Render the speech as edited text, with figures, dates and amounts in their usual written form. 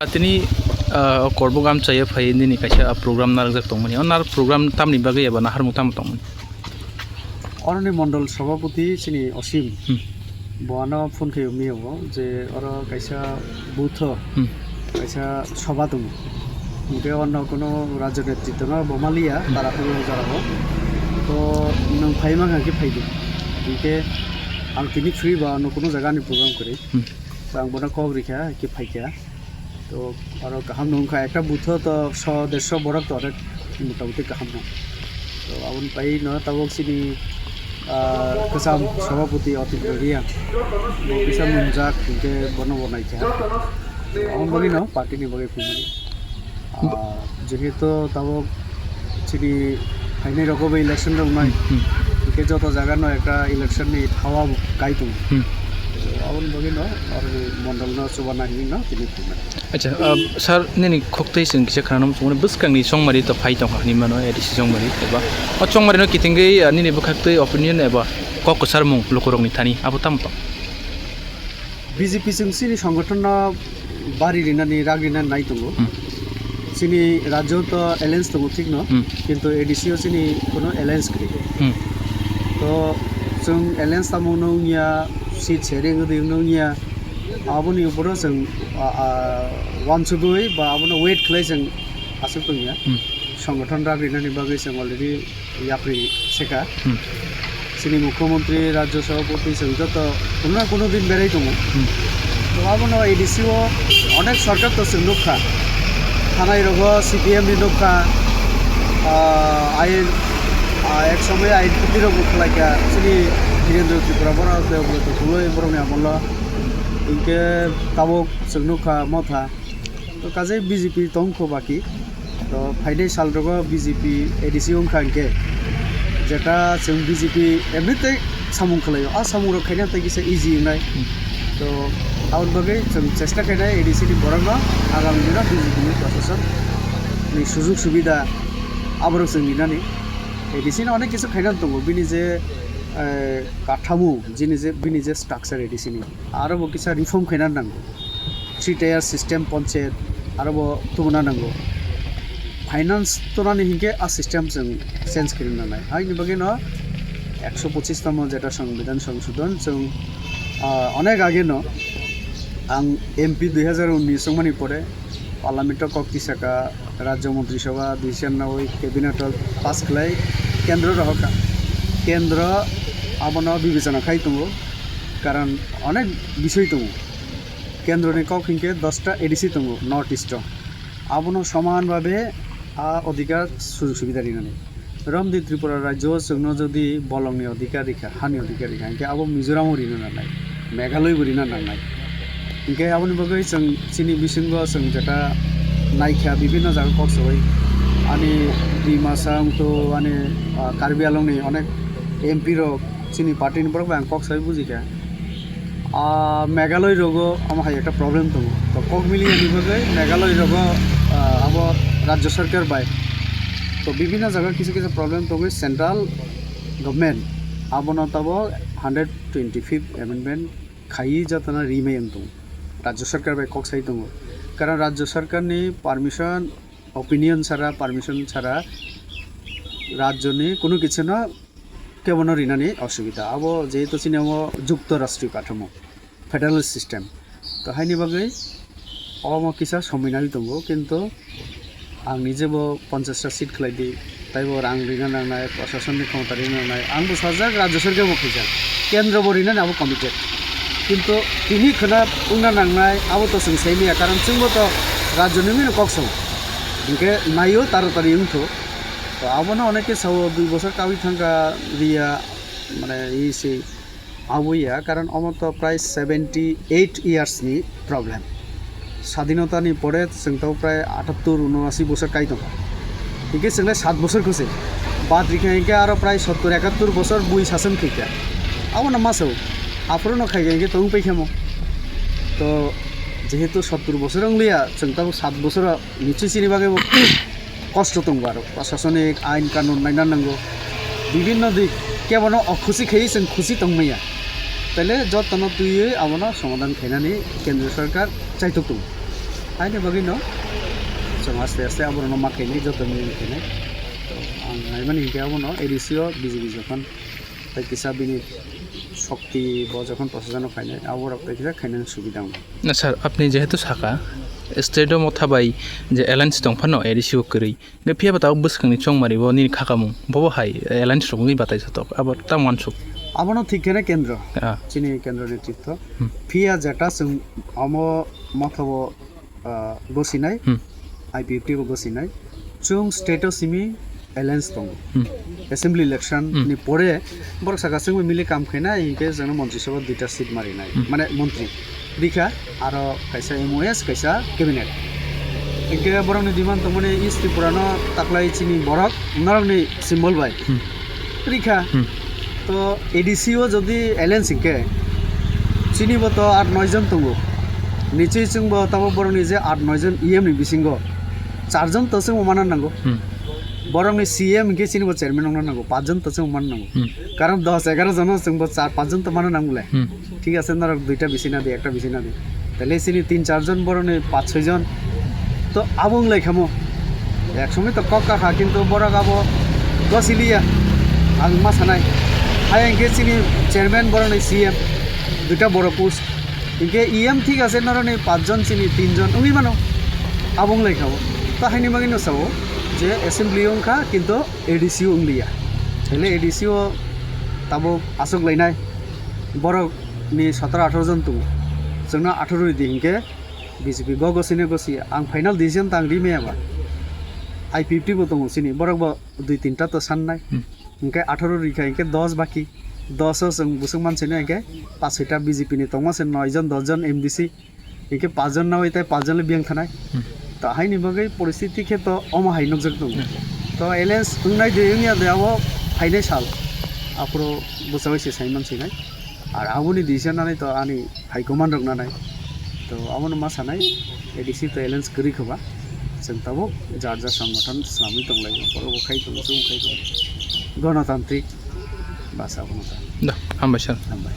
Atini korbogam chaya phai ni kaisa program narjak tongmani onar program tamni bagai eba nahar mutam tongmani অরণ্য মণ্ডল সভাপতি চিনি অসীম বহানো phone খেয়ে হবো যে ওরা কাইসা বুথ কাইসা সভা দম ওকে অন্য কোনো রাজ্য নেতৃত্ব না বমালিয়া তারা ফেলে যারাবো তো নং ফাইমা হাঁকে ফাইদো ওকে আং তিনি ফ্রি বা অন্য কোনো জায়গানি প্রোগ্রাম করে তো আং বনা কব রেখা কি ফাইকা তো আর গাহাম নংখা একটা বুথ তো 100-150 বড় তো অনেক মোটামুটি গাহাম নং তো আবন পাই ন তাবক চিনি kesam সভাপতি অতীত Riya bisa munjak ke bono bonai kya amon bagi no party ni bagi kumani যেহেতু তাও চিনি ফাইনাল রকম ইলেকশন নাই ke joto jaga no ekta election ni hawa kaitu amon bagi no ar mondal no subana hi no tini kumani acha sir neni khoktei sing kisa khanam sungone buskangni songmari to phai tong ni mano edisi songmari eba o songmari no kitingai nini bukhaktei opinion eba kok sar mung lokorong ni thani abu tampa BJP সিনি সংগঠন বাড়ি রিনানি রাগিনা নাই তঙ্গো চিনি রাজ্য তো alliance তঙ্গো ঠিক ন কিন্তু এডিসিও চিনি কোনো এলায়েন্স করি তো जों एलायन्स तामनो निया सीट शेयरिंग दिनो निया आबोनि उपरो जों वानसुबोय बा आबोनो वेट खलाय जों आसु तंगिया संगठन रागरिनानि बागै जों अलरेडी याप्रि सेका सिनि मुख्यमंत्री राज्य सभापति जों जत कोनो दिन बेराय दङ तो आबोनो एडिसिओ अनेक सरकार तो जों नुखा थानाय रग सीपीएम नि नुखा आइन एक समय आइन कुटिरो बुखलायका सिनि धीरेन्द्र त्रिपुरा बरा देवब्रत खुलै बरनि आमला इनके ताबक जों नुखा मथा तो काजे बीजेपी तंखो बाकी तो फाइदे साल रग बीजेपी एडिसिओ खांके जेटा जों बीजेपी एमनिते सामुं खलायो आ सामुं रखायना तगिसे इजी नाय तो आउट बगे जों चेष्टा खायनाय एडिसि नि बरंगा आगामी दिना बीजेपी नि प्रशासन नि सुजुग सुबिदा आबरो जों निनानि एडिसि नि अनेक किछु खायना दङ बिनि जे काठामु जिनि जे बिनि जे स्ट्राक्चार एडिसि नि आरो किसा रिफर्म खायना नांगौ 3 टायर सिस्टेम पंचायत आरो तुमना नांगौ फाइनान्स तोनानि हिंके आ सिस्टेम जों चेन्ज करिना नाय हाइनि बगे न 125 तम जेटा संविधान संशोधन जों अनेक आगे न आं एमपी 2019 संमानि परे पार्लामेंट कक्ति साका राज्य मंत्रिसभा 290 कैबिनेट पास खलाय केंद्र रहका केंद्र आबनो विवेचना खाय दङ कारण अनेक विषय दङ केंद्रनि कखिंके 10टा एडिसि दङ नॉर्थ ईस्ट आबनो समान भाबे अधिकार सुजुग सुबिदा दिनानै रमदि त्रिपुरा राज्य जोंनो जदि बलंनि अधिकार रेखा हानि अधिकार रेखा इनके आबो मिजोराम रिना नालाय मेघालय रिना नालाय इनके आबोनि बगै जों चिनि बिसिंग जों जेटा नायखा विभिन्न जागा कक्सबै आनि दिमासां तो आनि कार्बि आलंनि अनेक एमपी रो चिनि पार्टीनि बरक आं कक्सबै बुजिखा मेघालय रगो आमहा एकटा प्रॉब्लेम दङ तो ककमिलि नि बगै मेघालय रगो आबो राज्य सरकार बाय तो विभिन्न जगह किसी प्रॉब्लम तो सेंट्रल गवर्नमेंट आबोनो तब 125th एमेंडमेंट खाई जातना रिमेन दं राज्य सरकार बाय कक्साय दं कारण राज्य सरकार नि परमिशन ओपिनियन सारा परमिशन सारा राज्य नि कोनो किछु न केवनो रिनानि असुविधा अब जेहेतु सिनेमा जुक्त राष्ट्रीय काठामो फेडारेल सिस्टेम तो हाइनि बागै अम किसा समायनाय दं किन्तु आं निजेबो 50टा सीट खलायदि ताइबो रां रिना नांनाय प्रशासननि क्षमता रिना नांनाय आंबो साजाक राज्य सरकार बखैजा केंद्र बरिना नाबो कमिटेड किन्तु तिनि खोना उंना नांनाय आबो तो जों सैमिया कारण जोंबो तो राज्य निमिनो कक्सौ इनके नायो तारतारि उंथो तो आबोनो अनेके साव 2 बছর कावि थांगा रिया माने इसे आबोया कारण अमो तो प्राय 78 इयार्स नि प्रॉब्लेम स्वाधीनतानि परे जोंथ' प्राय 78-79 बছর काई दं इनके जोंलाय 7 बছर खोसे बाद रिखा इनके आरो प्राय 70-71 बছर बुई शासन खैखा आबो ना मासौ आफरो खायगा इनके तो पैखामो तो जेहेतु 70 बছर अंगलिया जोंथ' 7 बছर निश्चय सिनि बागै कष्ट दं आरो प्रशासनिक आइन कानुन नायना नांगौ विभिन्न दिक केवनो अखुसि खै जों खुसि दंमैया ताइले जतन तुयै आबोनो समाधान खायनानै केंद्र सरकार चाइथक दं Aini bagi no so aste aste abo no makeni joto mi kene to ang naimani hingke abo no edisio BJP যখন তাই কিসা বিনি শক্তি বা যখন প্রশাসন খাইনে abo rok tai kisa খাইনে সুবিধা না স্যার আপনি যেহেতু সাকা স্টেডিয়াম থাবাই যে এলায়েন্স দংফানো এডিসিও করি বে ফিয়া বাতাও বসখাंनि চংমারি ব नि খাকামু বব হাই এলায়েন্স রংনি বাতাই সত আবার তা মানসুক আবনো ঠিকখানে কেন্দ্র চিনি কেন্দ্র নেতৃত্ব ফিয়া যেটা আমো মথব গসিনাই আইপিএফটি গসিনাই চুং স্টেটও সিমি এলায়েন্স দং এসেম্বলি ইলেকশন नि পরে বড় সাকা সঙ্গে মিলে কাম খাইনা ইকে যেন মন্ত্রিসভা দুইটা সিট মারি নাই মানে মন্ত্রী দিখা আর কাইসা এমওএস কাইসা ক্যাবিনেট ইকে বরংনি দিমান তো মানে ইস্ট ত্রিপুরানো তাকলাই চিনি বরক নরংনি সিম্বল বাই রিখা তো এডিসিও যদি এলায়েন্স ইকে চিনিব তো 8-9 জন তঙ্গো নিচে চিংব তাবো বরংনি যে 8-9 জন ইএম নি বিসিঙ্গ 4 জন তো চিং মানান নাঙ্গো বরংনি সিএম কে চিনিব চেয়ারম্যান নাঙ্গো 5 জন তো চিং মানান নাঙ্গো কারণ 10-11 জন চিংব 4-5 জন তো মানান নাঙ্গুলে ঠিক আছে না দুইটা বেশি না দি একটা বেশি না দি তাহলে চিনি 3-4 জন বরংনি 5-6 জন তো আবং লাইখামো এক সময় তো কক্কা খা কিন্তু বড় গাবো গসিলিয়া আং মাসানাই আই এনকে চিনি চেয়ারম্যান বরংনি সিএম দুইটা বড় পোস্ট ইনকে ইএম ঠিক আছে নরনি 5 জন চিনি 3 জন উনি মানো আবং লাইখাবো তো হাইনি মাগিনো সাবো যে অ্যাসেম্বলি অংখা কিন্তু এডিসিও উংলিয়া তাহলে এডিসিও তাবো আসক লাইনাই বড় নি 17-18 জন তো जोंना 18 দি ইনকে বিজেপি গগসিনে গসি আং ফাইনাল ডিসিশন তাং রিমেয়াবা আইপিএফটি বো দङ सिनि बरक 2-3 टा तो साननाय इनके 18 रिखा इनके 10 बाकी 10 जों बुसुं मानसिनो इनके 5-6 टा बीजेपी नि तंगमासे 9 जन 10 जन एमडीसी इनके 5 जन नावै ताय 5 जन बियां थानाय तो हाइनि बगै परिस्थिति के तो अमा हाइ नजक दङ तो एलायंस उंनाय दे इनिया देआवो फाइनाय साल आप्रो बुसावैसे साइ मानसिनाय আর আবুনি ডিসিশন নাनै তো আনি হাইকমান রক নাनै তো আমন मा सानाय एडिसि तो एलायंस करि खबा जों ताबो जार जार संगठन सामि तंलाय बरो खाइ तो जों खाइ गणतान्त्रिक भाषा बनता हामबाय सार हामबाय